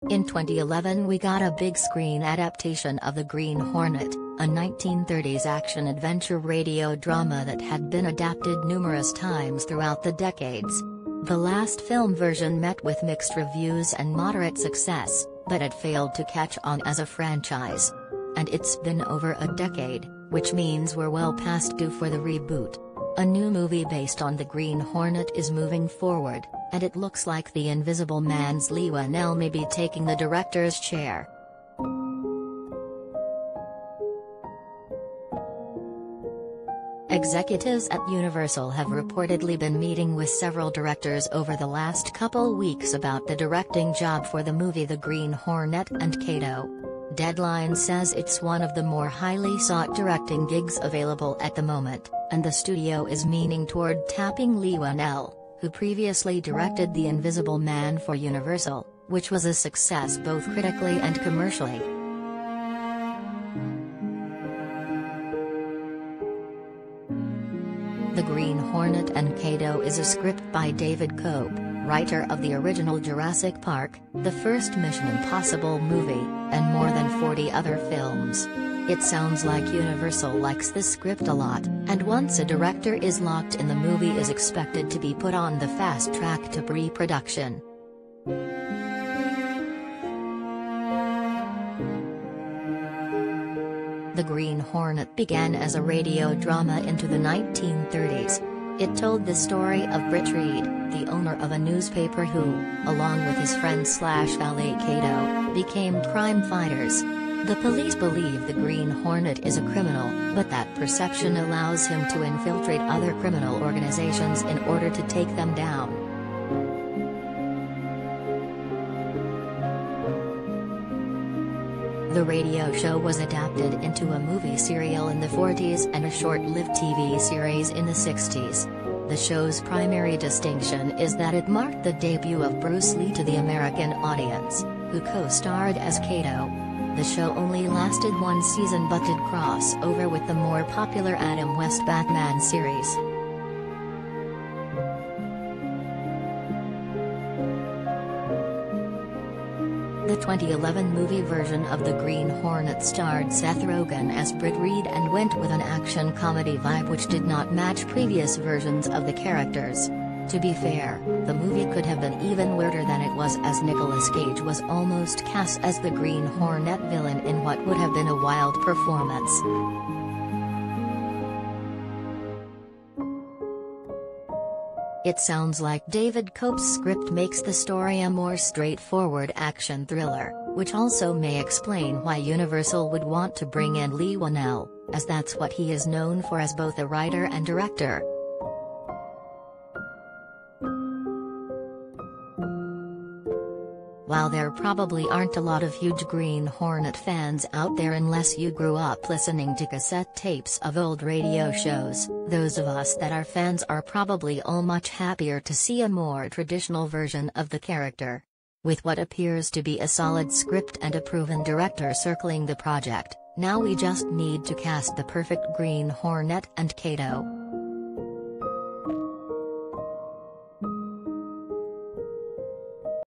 In 2011 we got a big screen adaptation of The Green Hornet, a 1930s action-adventure radio drama that had been adapted numerous times throughout the decades. The last film version met with mixed reviews and moderate success, but it failed to catch on as a franchise. And it's been over a decade, which means we're well past due for the reboot. A new movie based on The Green Hornet is moving forward, and it looks like the Invisible Man's Leigh Whannell may be taking the director's chair. Executives at Universal have reportedly been meeting with several directors over the last couple weeks about the directing job for the movie The Green Hornet and Kato. Deadline says it's one of the more highly sought directing gigs available at the moment, and the studio is meaning toward tapping Leigh Whannell, who previously directed The Invisible Man for Universal, which was a success both critically and commercially. The Green Hornet and Kato is a script by David Cope, writer of the original Jurassic Park, the first Mission Impossible movie, and more than 40 other films. It sounds like Universal likes the script a lot, and once a director is locked in, the movie is expected to be put on the fast track to pre-production. The Green Hornet began as a radio drama into the 1930s. It told the story of Britt Reed, the owner of a newspaper who, along with his friend/valet Kato, became crime fighters. The police believe the Green Hornet is a criminal, but that perception allows him to infiltrate other criminal organizations in order to take them down. The radio show was adapted into a movie serial in the 40s and a short-lived TV series in the 60s. The show's primary distinction is that it marked the debut of Bruce Lee to the American audience, who co-starred as Kato. The show only lasted one season but did cross over with the more popular Adam West Batman series. The 2011 movie version of The Green Hornet starred Seth Rogen as Britt Reed and went with an action comedy vibe which did not match previous versions of the characters. To be fair, the movie could have been even weirder than it was, as Nicolas Cage was almost cast as the Green Hornet villain in what would have been a wild performance. It sounds like David Cope's script makes the story a more straightforward action thriller, which also may explain why Universal would want to bring in Leigh Whannell, as that's what he is known for as both a writer and director. While there probably aren't a lot of huge Green Hornet fans out there unless you grew up listening to cassette tapes of old radio shows, those of us that are fans are probably all much happier to see a more traditional version of the character. With what appears to be a solid script and a proven director circling the project, now we just need to cast the perfect Green Hornet and Kato.